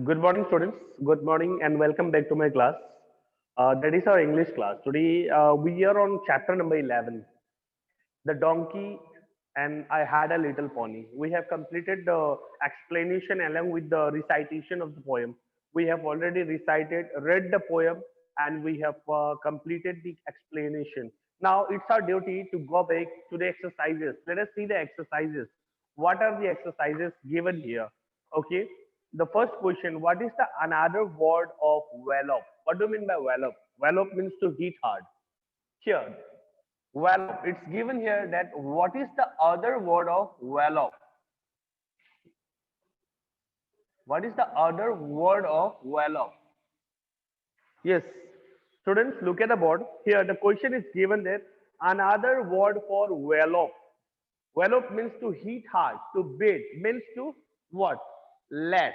Good morning, students. Good morning and welcome back to my class. That is our English class. Today we are on chapter number 11, The Donkey and I Had a Little Pony. We have completed the explanation along with the recitation of the poem. We have already read the poem, and we have completed the explanation. Now it's our duty to go back to the exercises. Let us see the exercises. What are the exercises given here? Okay. The first question, what is the another word of wallop? What do you mean by wallop? Wallop means to hit hard. Here, wallop. It's given here that what is the other word of wallop? What is the other word of wallop? Yes, students, look at the board. Here, the question is given there. Another word for wallop. Wallop means to hit hard, to beat, means to what? Last.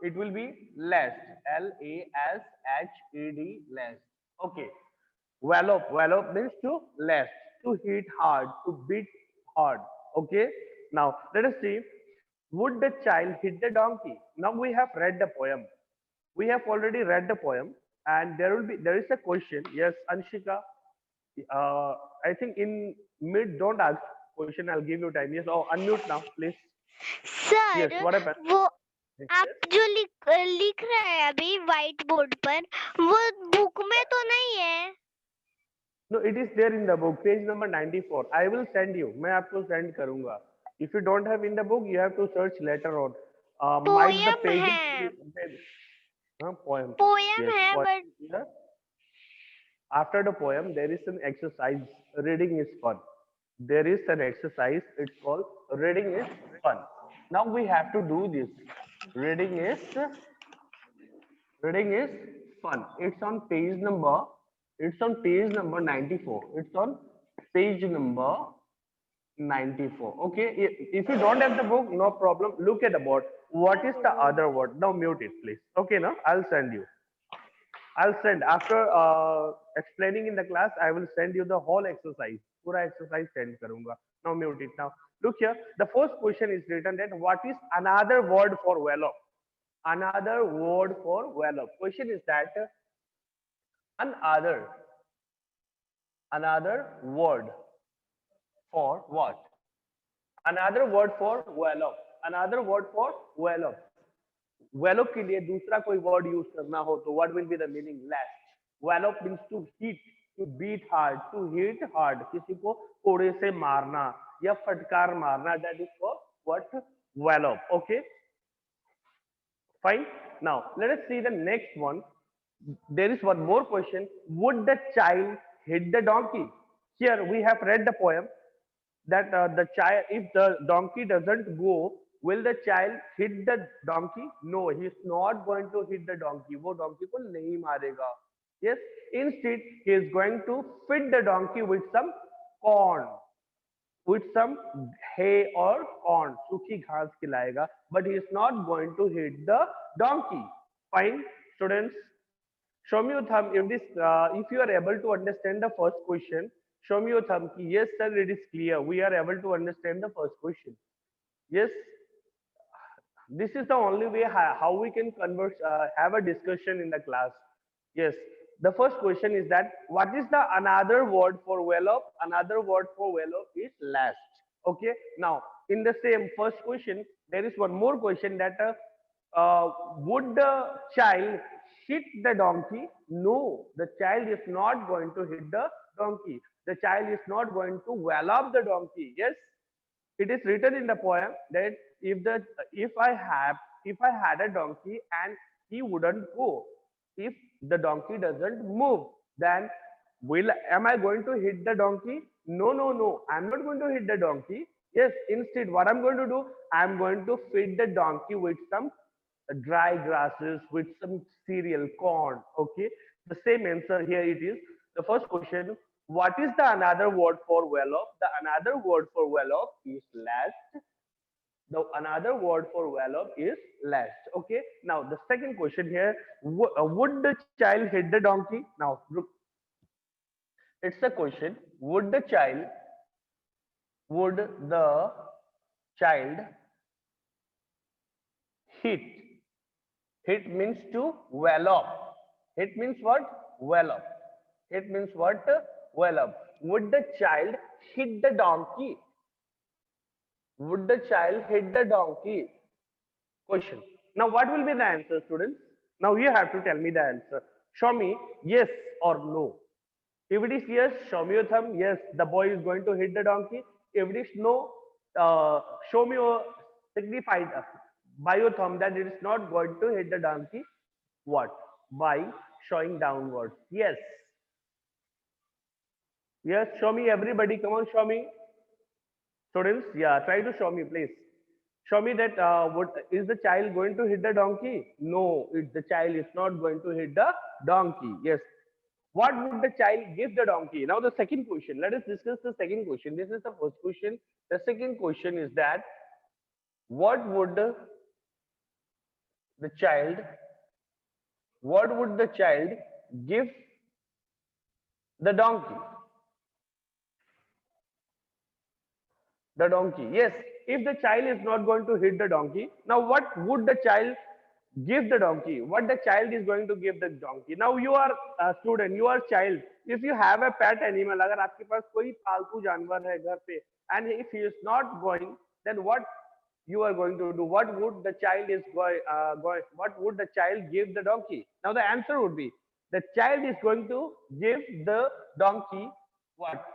It will be last. Lashhed, last. Okay. Wallop. Wallop means to last, to hit hard, to beat hard. Okay. Now let us see. Would the child hit the donkey? Now we have read the poem. We have already read the poem, and there is a question. Yes, Anshika. I think in mid don't ask question. I'll give you time. Yes. Oh, unmute now, please. Yes. Sir What happened? वो Yes. आप जो लिख रहे हैं अभी white board पर वो book में तो नहीं है. No, it is there in the book, page number 94. I will send you. मैं आपको send करूँगा. If you don't have in the book, you have to search later on. Might the poem pages है. be poem. Poem Yes, है poem but is here. After the poem, there is an exercise. Reading is fun. There is an exercise. It's called reading is fun. Now we have to do this. Reading is Reading is fun. It's on page number 94. It's on page number 94. Okay. If you don't have the book, no problem. Look at the board. What is the other word? Now mute it, please. Okay, now I'll send you. I'll send after explaining in the class. I will send you the whole exercise. Pura exercise send karunga. Now mute it. Now look here. The first question is written that what is another word for valor? Another word for valor. Question is that another another word for what? Another word for valor. Another word for valor. Valor के लिए दूसरा कोई word use करना हो तो what will be the meaning? Last. Valor means to hit, to beat hard, to hit hard. किसी को कोड़े से मारना या फटकार मारना. That is for what? Valor. Okay. Fine. Now let us see the next one. There is one more question. Would the child hit the donkey? Here we have read the poem that the child, if the donkey doesn't go, will the child hit the donkey? No, he is not going to hit the donkey. वो donkey को नहीं मारेगा. Yes, instead he is going to feed the donkey with some corn, with some hay or corn. सूखी घास खिलाएगा, but he is not going to hit the donkey. Fine, students. Show me your thumb if this if you are able to understand the first question. Show me your thumb. Yes, sir, it is clear. We are able to understand the first question. Yes, this is the only way how we can converse, have a discussion in the class. Yes, the first question is that what is the another word for well off? Another word for well off is last. Okay, now in the same first question, there is one more question that would the child hit the donkey? No, the child is not going to hit the donkey. The child is not going to wallop the donkey. Yes, it is written in the poem that if the if I had a donkey and he wouldn't go, if the donkey doesn't move, then will am I going to hit the donkey? No, no, no. I'm not going to hit the donkey. Yes, instead, what I'm going to do, I'm going to feed the donkey with some dry grasses, with some cereal, corn. Okay, the same answer here it is. The first question, what is the another word for well off? The another word for well off is last. The another word for well off is last. Okay, now the second question here, would the child hit the donkey? Now look, it's a question, would the child hit Hit means to wallop. Hit means what? Wallop. It means what? Wallop. Would the child hit the donkey? Would the child hit the donkey? Question. Now what will be the answer, students? Now you have to tell me the answer. Show me yes or no. If it is yes, show me your thumb. Yes, the boy is going to hit the donkey. If it is no, show me your signified by your thumb that it is not going to hit the donkey. What? By showing downwards. Yes. Yes, show me everybody. Come on, show me. Students, yeah, try to show me, please. Show me that is the child going to hit the donkey? No, the child is not going to hit the donkey. Yes. What would the child give the donkey? Now the second question. Let us discuss the second question. This is the first question. The second question is that what would the child what would the child give the donkey? The donkey. Yes. If the child is not going to hit the donkey, now what would the child give the donkey? What the child is going to give the donkey? Now you are a student, you are a child. If you have a pet animal, अगर आपके पास कोई पालतू जानवर है घर पे, and if he is not going, then what you are going to do? What would the child is going? What would the child give the donkey? Now the answer would be the child is going to give the donkey what?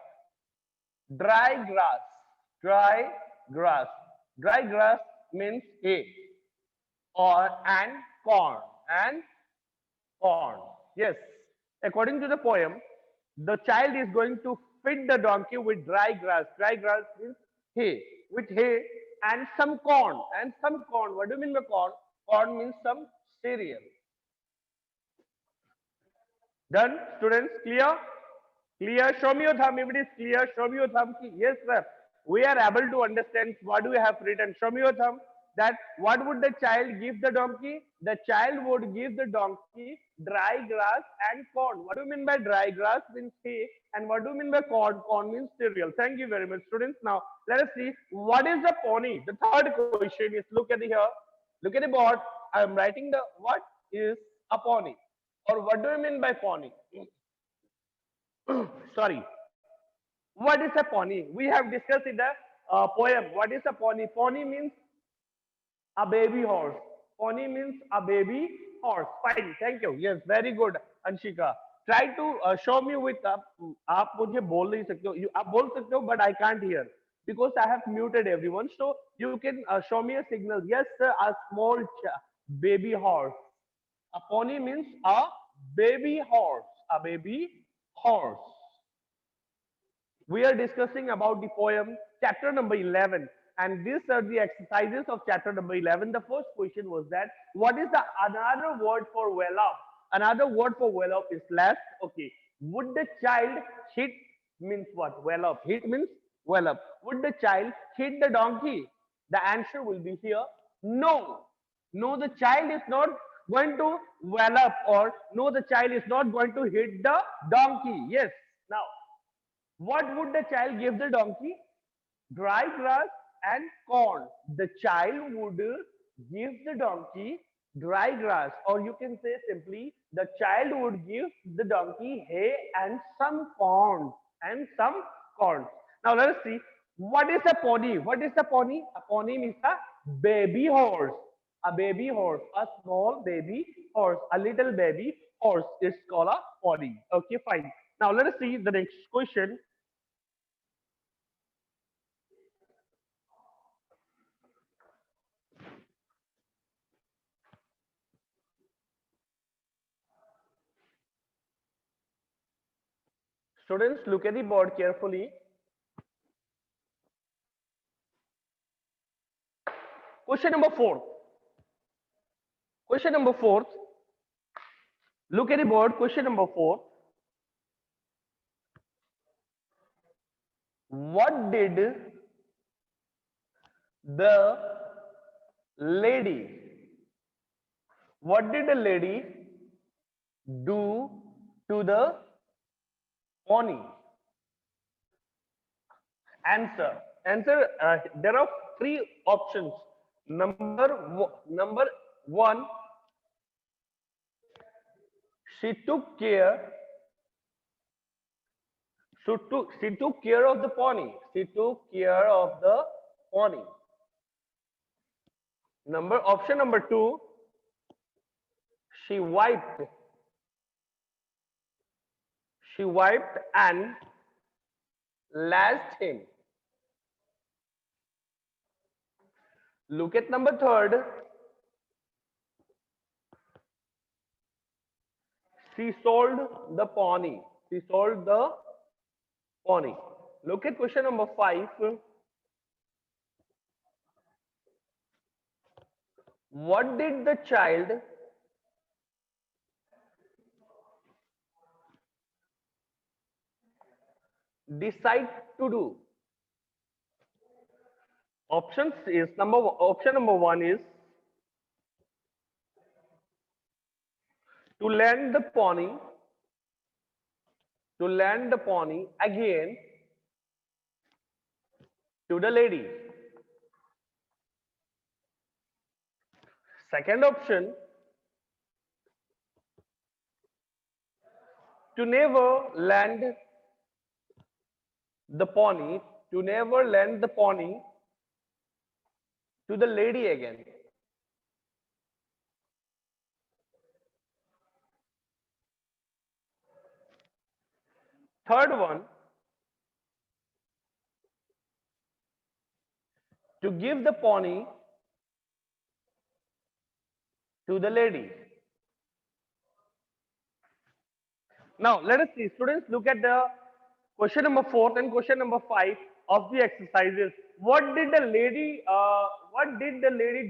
Dry grass. Dry grass. Dry grass means hay or and corn and corn. Yes. According to the poem, the child is going to feed the donkey with dry grass. Dry grass means hay. With hay and some corn. And some corn. What do you mean by corn? Corn means some cereal. Done, students? Clear? Clear? Show me your thumb. If it is clear, show me your thumb. Yes, sir. We are able to understand what we have written. Show me your thumb. That what would the child give the donkey? The child would give the donkey dry grass and corn. What do you mean by dry grass? Means hay. And what do you mean by corn? Corn means cereal. Thank you very much, students. Now, let us see what is the pony. The third question is look at the here. Look at the board. I am writing the what is a pony, or what do you mean by pony? Sorry. What is a pony? We have discussed in the poem. What is a pony? Pony means a baby horse. Pony means a baby horse. Fine. Thank you. Yes, very good, Anshika. Try to show me with आप मुझे बोल नहीं सकते हो. आप बोल सकते हो, but I can't hear because I have muted everyone. So you can show me a signal. Yes, sir, a small baby horse. A pony means a baby horse. A baby horse. We are discussing about the poem chapter number 11, and these are the exercises of chapter number 11. The first question was that what is the another word for well off? Another word for well off is left. Okay. Would the child hit means what? Well off. Hit means well up. Would the child hit the donkey? The answer will be here. No. No, the child is not going to well up, or no, the child is not going to hit the donkey. Yes. Now, what would the child give the donkey? Dry grass and corn. The child would give the donkey dry grass, or you can say simply the child would give the donkey hay and some corn. And some corn. Now let us see what is a pony. What is a pony? A pony means a baby horse. A baby horse, a small baby horse, a little baby horse is called a pony. Okay, fine. Now let us see the next question. Students, look at the board carefully. Question number 4. Question number 4. Look at the board. Question number 4. What did the lady, what did the lady do to the pony? Answer. There are 3 options. Number 1, She took care. She took care of the pony. She took care of the pony. Option number two. She wiped. She wiped and lashed him. Look at number third. She sold the pony. She sold the pony. Look at question number 5. What did the child decide to do? Option number 1 is to lend the pony again to the lady. Second option, to never lend the pony to the lady again. Third one, to give the pony to the lady. Now let us see, students, look at the question number 4 and question number 5 of the exercises. What did the lady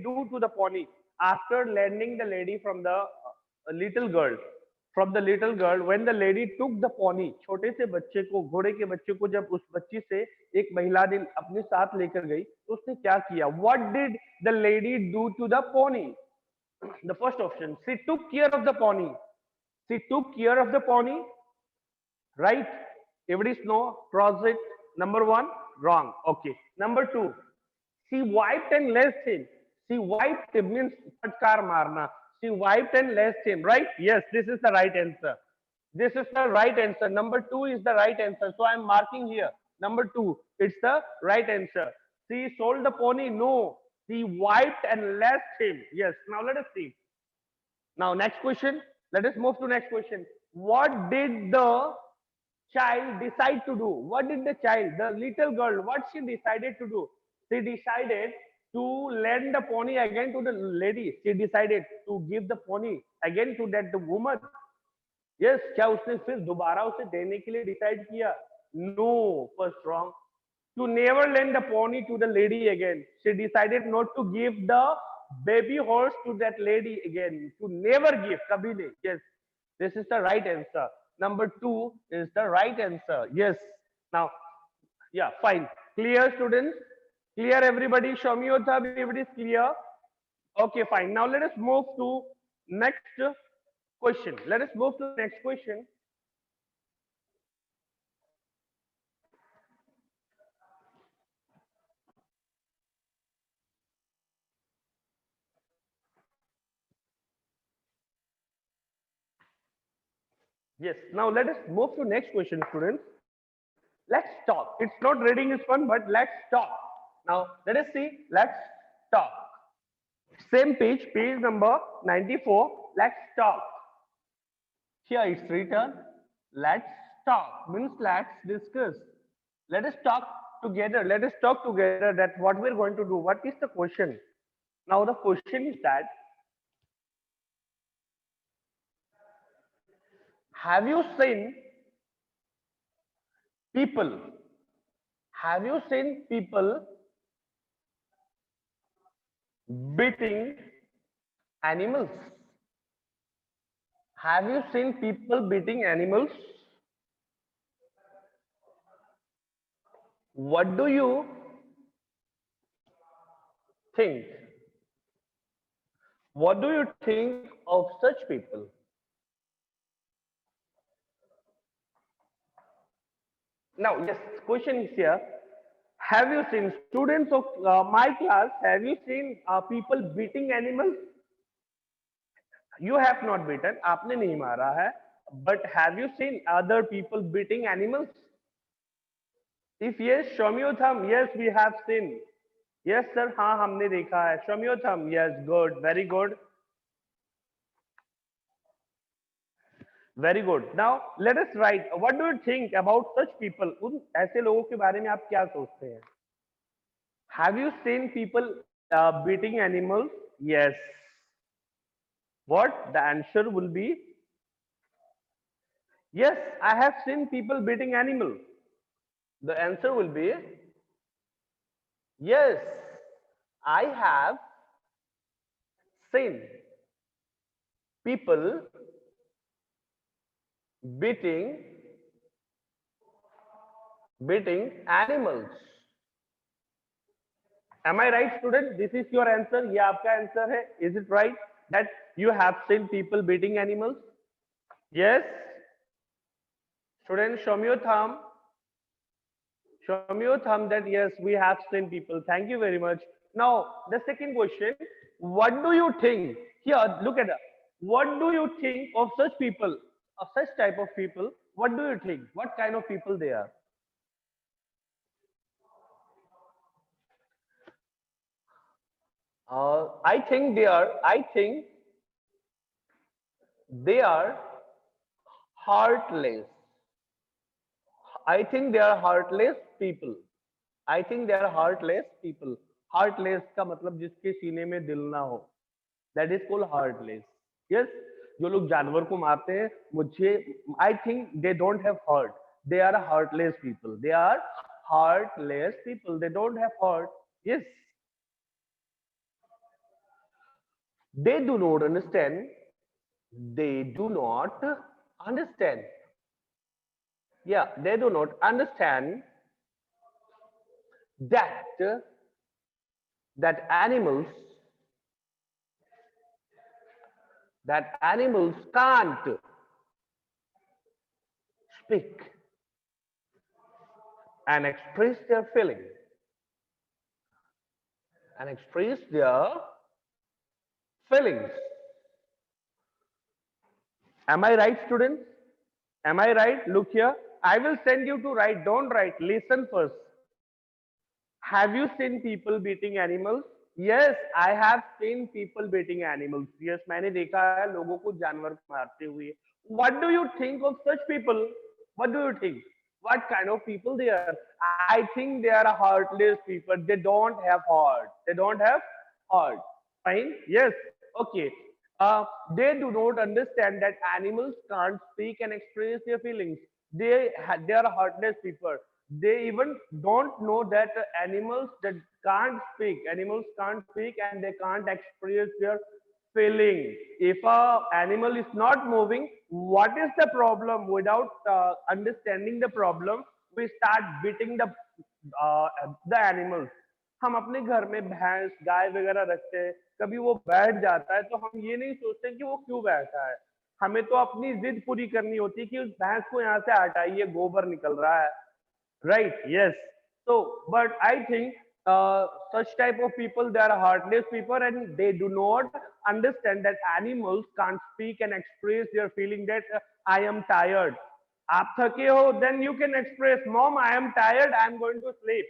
do to the pony after lending the lady from the little girl? From the little girl, when the lady took the pony, छोटे से बच्चे को, घोड़े के बच्चे को जब उस बच्ची से एक महिला ने अपने साथ लेकर गई, तो उसने क्या किया? What did the lady do to the pony? The first option, she took care of the pony. She took care of the pony, right? Everybody know, cross it. Number 1, wrong. Okay. Number 2, she wiped and lashed him. She wiped means patkar marna. She wiped and lashed him, right? Yes, this is the right answer. This is the right answer. Number 2 is the right answer. So I am marking here. Number 2, it's the right answer. She sold the pony. No, she wiped and lashed him. Yes. Now let us see. Now next question. Let us move to next question. What did the child decide to do? What did the child, the little girl, what she decided to do? She decided to lend the pony again to the lady. She decided to give the pony again to that woman. Yes, क्या उसने फिर दोबारा उसे देने के लिए decide किया? No, first wrong. To never lend the pony to the lady again. She decided not to give the baby horse to that lady again. To never give, kabhi nahi. Yes, this is the right answer. Number 2 is the right answer. Yes. Now, yeah, fine. Clear, students? Clear, everybody? Show me your thumb. Everybody is clear? Okay, fine. Now let us move to next question. Let us move to the next question. Yes. Now let us move to next question, students. Let's talk. It's not reading is fun, but let's talk. Now let us see. Let's talk. Same page, page number 94. Let's talk. Here it's written. Let's talk means let's discuss. Let us talk together. Let us talk together that what we're going to do. What is the question? Now the question is that, have you seen people? Have you seen people beating animals? Have you seen people beating animals? What do you think? What do you think of such people? Now, yes, question is here. Have you seen, students of my class, have you seen people beating animals? You have not beaten, आपने नहीं मारा है. But have you seen other people beating animals? If yes, show me your thumb. Yes, we have seen. Yes, sir. हाँ, हमने देखा है. Show me your thumb. Yes, good. Very good. Very good. Now let us write. What do you think about such people? उन ऐसे लोगों के बारे में आप क्या सोचते हैं? Have you seen people beating animals? Yes. What? The answer will be yes. I have seen people beating animals. The answer will be yes. I have seen people beating animals. Am I right, student? This is your answer. ये आपका answer है. Is it right that you have seen people beating animals? Yes. Student, show me your thumb. Show me your thumb that yes, we have seen people. Thank you very much. Now, the second question. What do you think? Here, look at that. What do you think of such people? Of such type of people? What do you think? What kind of people they are? I think they are. I think they are heartless. I think they are heartless people. I think they are heartless people. Heartless का मतलब जिसके सीने में दिल ना हो. That is called heartless. Yes. जो लोग जानवर को मारते हैं, मुझे I think they don't have heart. They are heartless people. They are heartless people. They don't have heart. Yes. They do not understand. They do not understand. Yeah, they do not understand that animals can't speak and express their feeling feelings. Am I right, students? Am I right? Look here. I will send you to write. Don't write. Listen first. Have you seen people beating animals? Yes, I have seen people beating animals. Yes, मैंने देखा है लोगों को जानवर मारते हुए. What do you think of such people? What do you think? What kind of people they are? I think they are heartless people. They don't have heart. They don't have heart. Fine. Yes. Okay. They do not understand that animals can't speak and express their feelings. They are heartless people. They even don't know that animals that animals can't speak and they can't express their feeling. If a animal is not moving, what is the problem? Without understanding the problem, we start beating the animals. हम अपने घर में भैंस गाय वगैरह रखते हैं, कभी वो बैठ जाता है तो हम ये नहीं सोचते कि वो क्यों बैठा है. हमें तो अपनी जिद पूरी करनी होती है कि उस भैंस को यहाँ से हटाइए, गोबर निकल रहा है. Right? Yes. So, but I think such type of people, they are heartless people, and they do not understand that animals can't speak and express their feeling that I am tired. आप थके हो, then you can express, Mom, I am tired. I am going to sleep.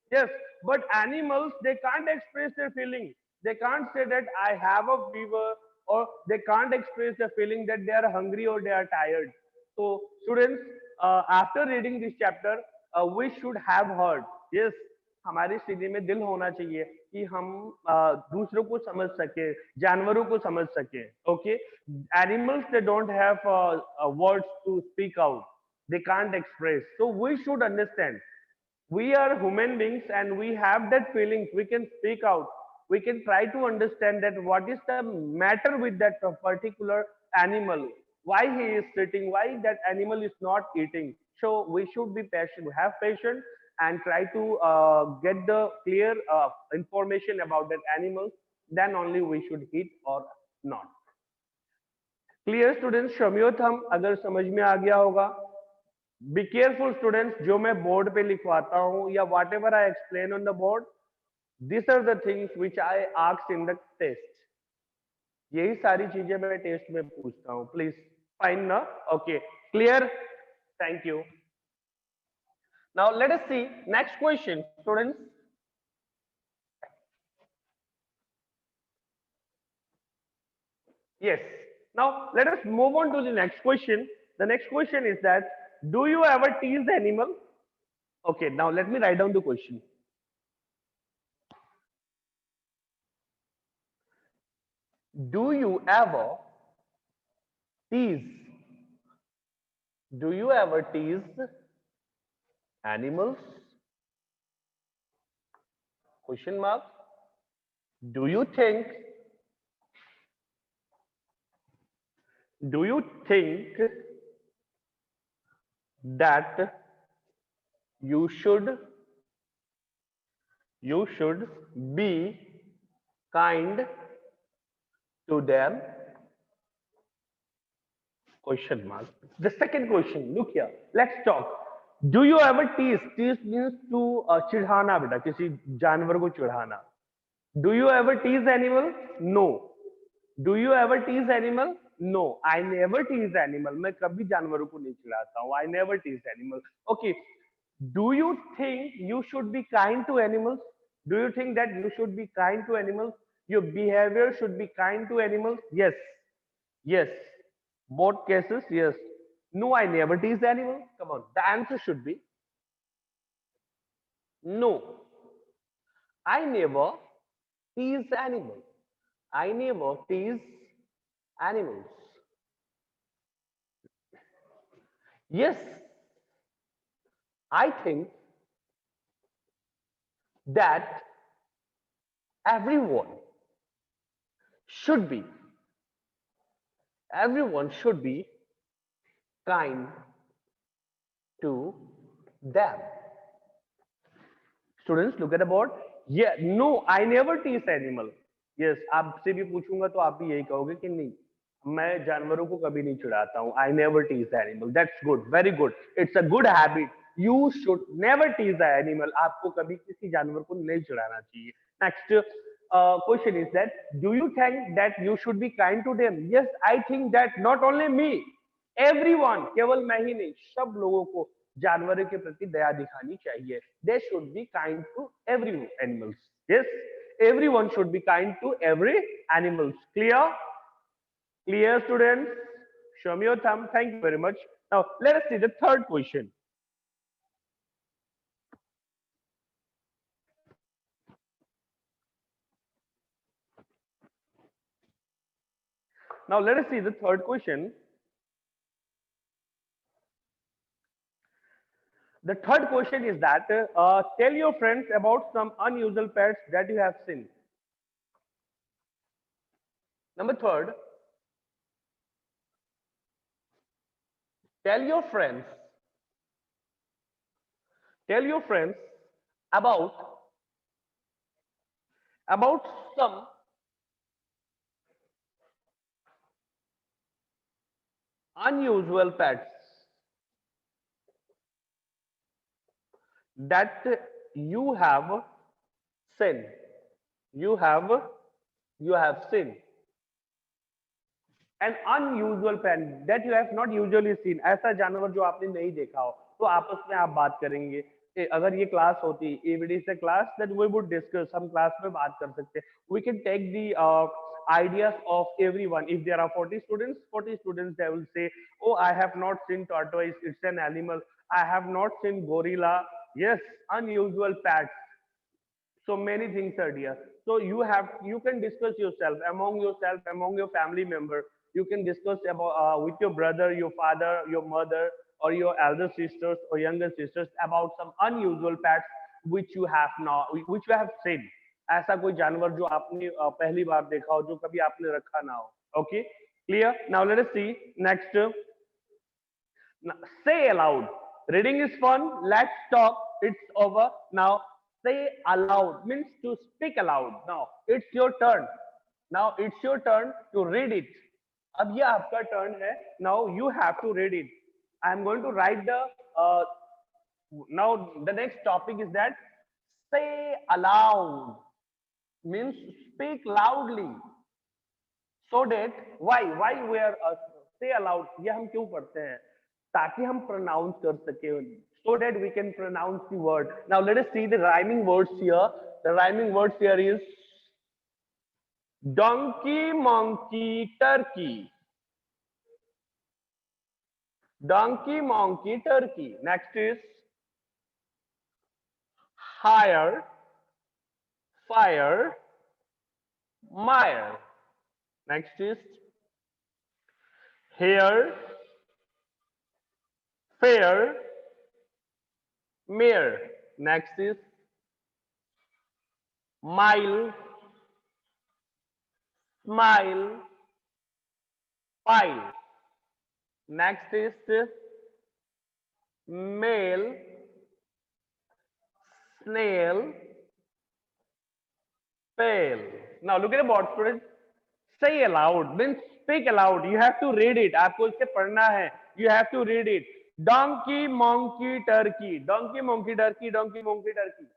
Yes, but animals, they can't express their feeling. They can't say that I have a fever, or they can't express the feeling that they are hungry or they are tired. So, students, after reading this chapter, we should have heart. Yes, हमारे सीने में दिल होना चाहिए कि हम दूसरों को समझ सके, जानवरों को समझ सके. Okay, animals, they don't have words to speak out. They can't express. So we should understand. We are human beings and we have that feelings. We can speak out. We can try to understand that what is the matter with that particular animal, why he is sitting, why that animal is not eating. So we should be patient, have patience, and try to get the clear information about that animal. Then only we should eat or not. Clear, students? Show me your thumb अगर समझ में आ गया होगा. Be careful, students. जो मैं board पे लिखवाता हूँ या whatever I explain on the board, these are the things which I ask in the test. यही सारी चीजें मैं टेस्ट में पूछता हूँ, प्लीज फाइन ना, okay clear, thank you. Now let us see next question students. Yes. Now let us move on to the next question. The next question is that, do you ever tease the animal? Okay, now let me write down the question. Do you ever tease? Do you ever tease animals? Question mark. Do you think? Do you think that you should be kind to them? Question mark. The second question, look here, let's talk. Do you ever tease? Tease means to चिढ़ाना बेटा, किसी जानवर को चिढ़ाना. Do you ever tease animal? No. Do you ever tease animal? No. I never tease animal. मैं कभी जानवरों को नहीं चिढ़ाता हूँ. I never tease animal. Okay. Do you think you should be kind to animals? Do you think that you should be kind to animals? Your behavior should be kind to animals? Yes. Yes. Both cases, yes. No, I never tease animals. Come on. The answer should be no. I never tease animals. I never tease animals. Yes, I think that everyone should be kind to them. Students, look at the board. Yeah, no, I never tease animal. Yes, आपसे भी पूछूंगा तो आप भी यही कहोगे कि नहीं, मैं जानवरों को कभी नहीं चिढ़ाता हूँ. I never tease animal. That's good, very good. It's a good habit. You should never tease the animal. आपको कभी किसी जानवर को नहीं चिढ़ाना चाहिए. Next question is that, do you think that you should be kind to them? Yes, I think that not only me, everyone, केवल मैं ही नहीं, सब लोगों को जानवरों के प्रति दया दिखानी चाहिए. They should be kind to every animals. Yes, everyone should be kind to every animals. Clear? Clear, students? Show me your thumb. Thank you very much. Now let us see the third question. Now let us see the third question. The third question is that, tell your friends about some unusual pets that you have seen. Number third, tell your friends about some unusual pets that you have seen. You have seen an unusual pet that you have not usually seen. ऐसा जानवर जो आपने नहीं देखा हो. तो आपस में आप बात करेंगे. अगर ये क्लास होती, if it is a class, that we would discuss. हम क्लास में बात कर सकते हैं. We can take the ideas of everyone. If there are 40 students, they will say, oh, I have not seen tortoise, it's an animal. I have not seen gorilla. Yes, unusual pets. So many things are there. So you can discuss among your family member. You can discuss about with your brother, your father, your mother, or your elder sisters or younger sisters about some unusual pets which you have seen. ऐसा कोई जानवर जो आपने पहली बार देखा हो, जो कभी आपने रखा ना हो. Okay, clear? Now let us see next. Say aloud. Reading is fun. Let's talk. It's over. Now say aloud means to speak aloud. Now it's your turn. Now it's your turn to read it. अब ये आपका turn है. Now you have to read it. I am going to write the. Now the next topic is that, say aloud means speak loudly. so that why we are say aloud, ये हम क्यों पढ़ते हैं? ताकि हम pronounce कर सके, so that we can pronounce the word. Now let us see the rhyming words here. The rhyming words here is donkey, monkey, turkey. Donkey, monkey, turkey. Next is hire, fire, mire. Next is hair, fair, mare. Next is mile, smile, pile. Next is male, snail, pale. Now look at the board, students. Say aloud, means speak aloud. You have to read it. आपको इसे पढ़ना है. You have to read it. Donkey, monkey, turkey. Donkey, monkey, turkey. Donkey, monkey, turkey.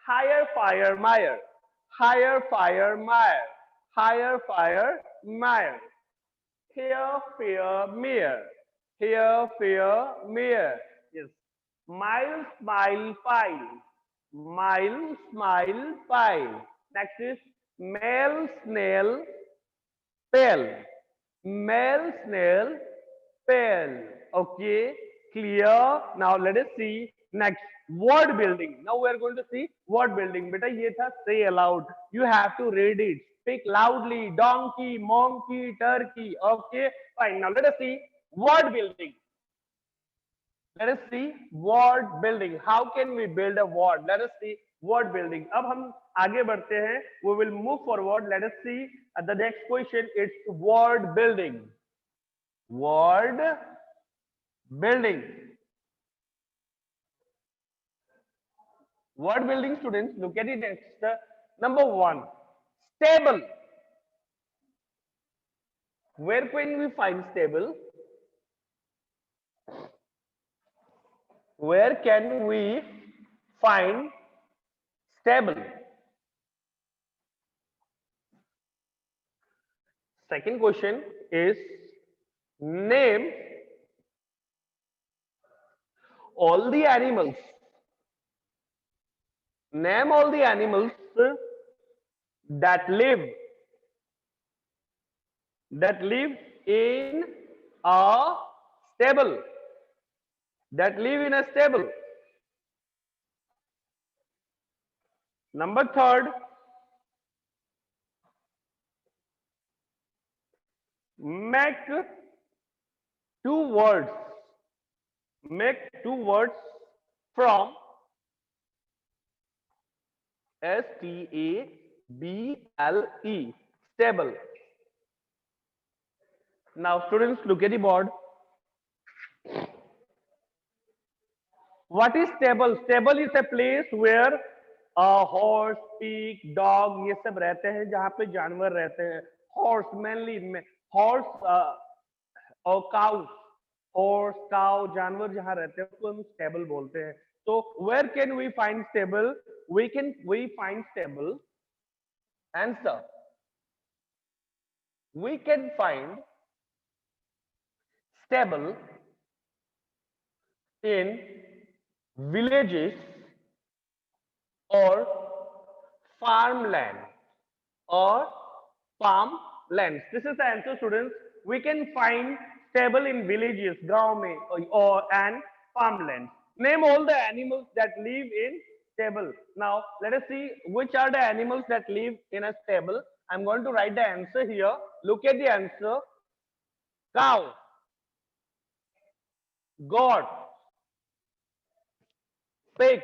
Hire, fire, mire. Hire, fire, mire. Hire, fire, mire. Here, fear, mere. Here, fear, mere. Yes. Mile, smile, pile. Mile, smile, pile. Next is male, snail, pale. Male, snail, pale. Okay, clear. Now let us see next word building. Now we are going to see word building. Beta ye tha say aloud. You have to read it. Speak loudly. Donkey, monkey, turkey. Okay, fine. Now let us see word building. Let us see word building. How can we build a word? Let us see word building. अब हम आगे बढ़ते हैं. We will move forward. Let us see the next question. It's word building. Word building. Word building, students. Look at it next. Number one, stable. Where can we find stable? Where can we find stable? Second question is name all the animals. Name all the animals that live in a stable. That live in a stable. Number third, make two words. Make two words from S-T-A-B-L-E. Stable. Now students, look at the board. What is stable? Stable is a place where a horse, pig, dog ये सब रहते हैं, जहाँ पे जानवर रहते हैं. Horse mainly horse और cow. Horse, cow, जानवर जहाँ रहते हैं उसको हम stable बोलते हैं. So where can we find stable? We find stable. Answer. We can find stable in villages or farmland or farmlands. This is the answer, students. We can find stable in villages, gaon mein, or and farmlands. Name all the animals that live in stable. Now let us see which are the animals that live in a stable. I'm going to write the answer here. Look at the answer. Cow, goat, pigs,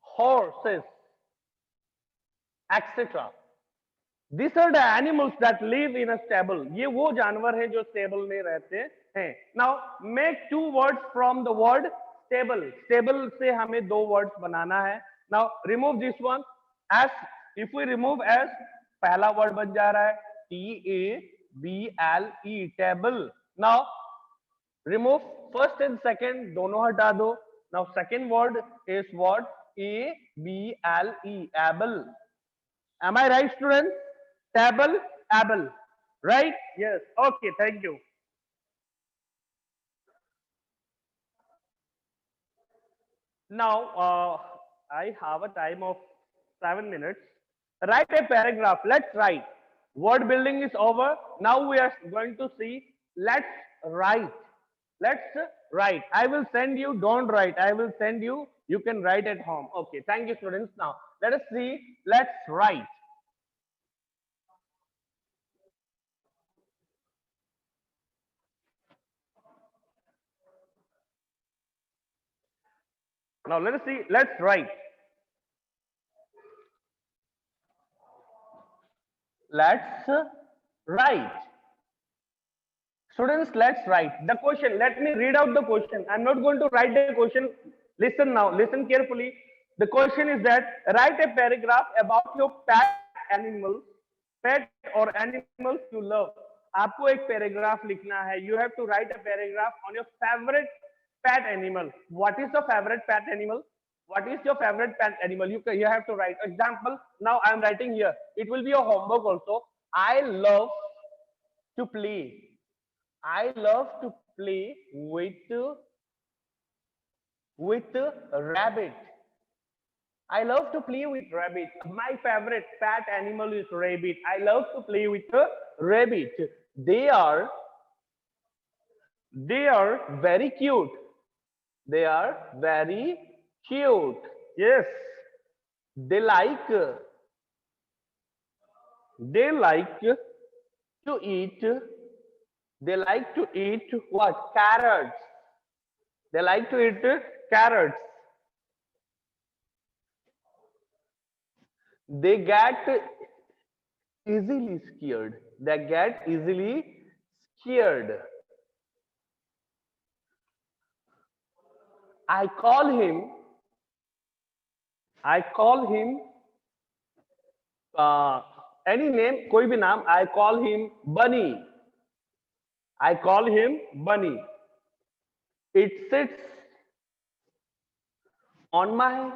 horses, etc. These are the animals that live in a stable. ये वो जानवर हैं जो stable में रहते हैं. Now make two words from the word stable. Stable से हमें दो words बनाना है. Now remove this one. As if we remove as, पहला word बन जा रहा है T-A-B-L-E, table. Now remove first and second, दोनों हटा दो. Now second word is what? A-B-L-E, able. Am I right, students? table, able. Right? Yes. Okay. Thank you. Now, I have a time of 7 minutes. Write a paragraph. Let's write. Word building is over. Now we are going to see. Let's write. Let's write. I will send you. Don't write. I will send you. You can write at home. Okay. Thank you, students. Now, let us see. Let's write. Now, let us see. Let's write. Let's write. Students, let's write the question. Let me read out the question. I'm not going to write the question. Listen now, listen carefully. The question is that write a paragraph about your pet animals, pet or animals you love. आपको एक paragraph लिखना है. You have to write a paragraph on your favorite pet animal. What is your favorite pet animal? What is your favorite pet animal? You have to write. Example. Now I am writing here. It will be a homework also. I love to play. I love to play with rabbit. I love to play with rabbit. My favorite pet animal is rabbit. I love to play with a rabbit. They are very cute. They are very cute. Yes. They like to eat. They like to eat what? Carrots. They like to eat carrots. They get easily scared. They get easily scared. I call him any name, कोई भी नाम. I call him Bunny. I call him Bunny. It sits on my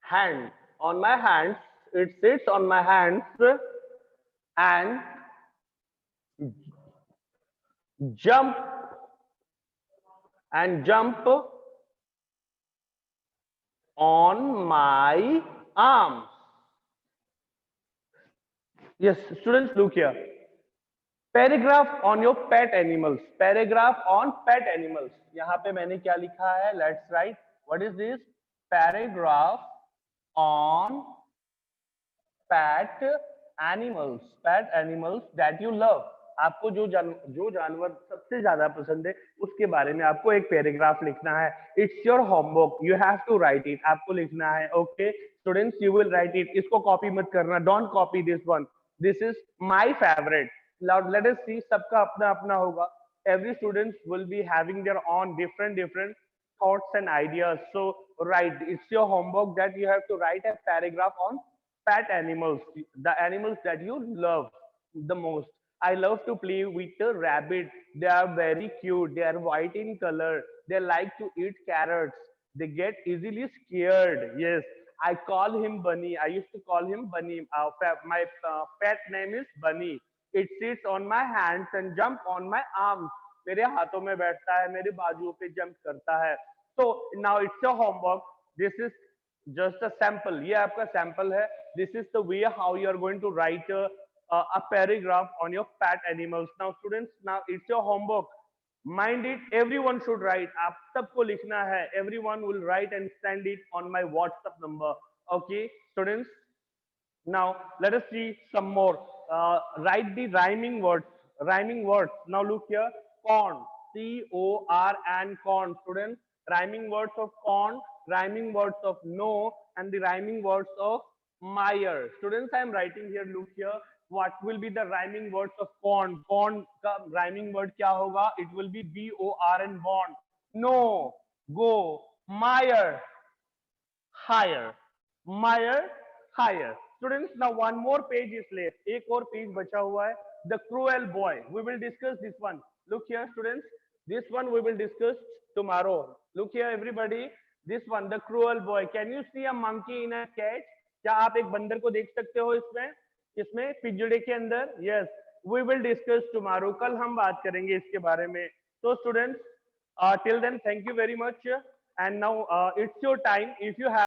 hand. On my hands. It sits on my hands and jump on my arms. Yes, students, look here. Paragraph on your pet animals. Paragraph on pet animals. यहाँ पे मैंने क्या लिखा है? Let's write. What is this? Paragraph on pet animals. Pet animals that you love. आपको जो जानवर सबसे ज्यादा पसंद है उसके बारे में आपको एक पैराग्राफ लिखना है. It's your homework. You have to write it. आपको लिखना है. Okay students, you will write it. इसको कॉपी मत करना. Don't copy this one. This is my favourite. Let us see. सबका अपना अपना होगा. Every students will be having their own different thoughts and ideas. So right, it's your homework that you have to write a paragraph on pet animals, the animals that you love the most. I love to play with the rabbit. They are very cute. They are white in color. They like to eat carrots. They get easily scared. Yes, I call him Bunny. I used to call him Bunny. My pet name is Bunny. It sits on my hands and jump on my arms. मेरे हाथों में बैठता है, मेरे बाजुओं पे jump करता है. So now it's your homework. This is just a sample. ये आपका sample है. This is the way how you are going to write a paragraph on your pet animals. Now students, now it's your homework. Mind it, everyone should write. आप सबको लिखना है. Everyone will write and send it on my WhatsApp number. Okay, students. Now let us see some more. Write the rhyming words. Rhyming words. Now look here. Corn. C-O-R-N. Corn. Students. Rhyming words of corn. Rhyming words of no. And the rhyming words of Meyer. Students, I am writing here. Look here. What will be the rhyming words of corn? Corn का rhyming word क्या होगा? It will be B-O-R-N. Born. No. Go. Meyer. Higher. Meyer. Higher. Students, now one more page is left. एक और page बचा हुआ है. The cruel boy. We will discuss this one. Look here, students. This one we will discuss tomorrow. Look here, everybody. This one, the cruel boy. Can you see a monkey in a cage? क्या आप एक बंदर को देख सकते हो इसमें? इसमें पिजड़े के अंदर, yes, we will discuss tomorrow, कल हम बात करेंगे इसके बारे में। तो students, till then thank you very much, and now it's your time. If you have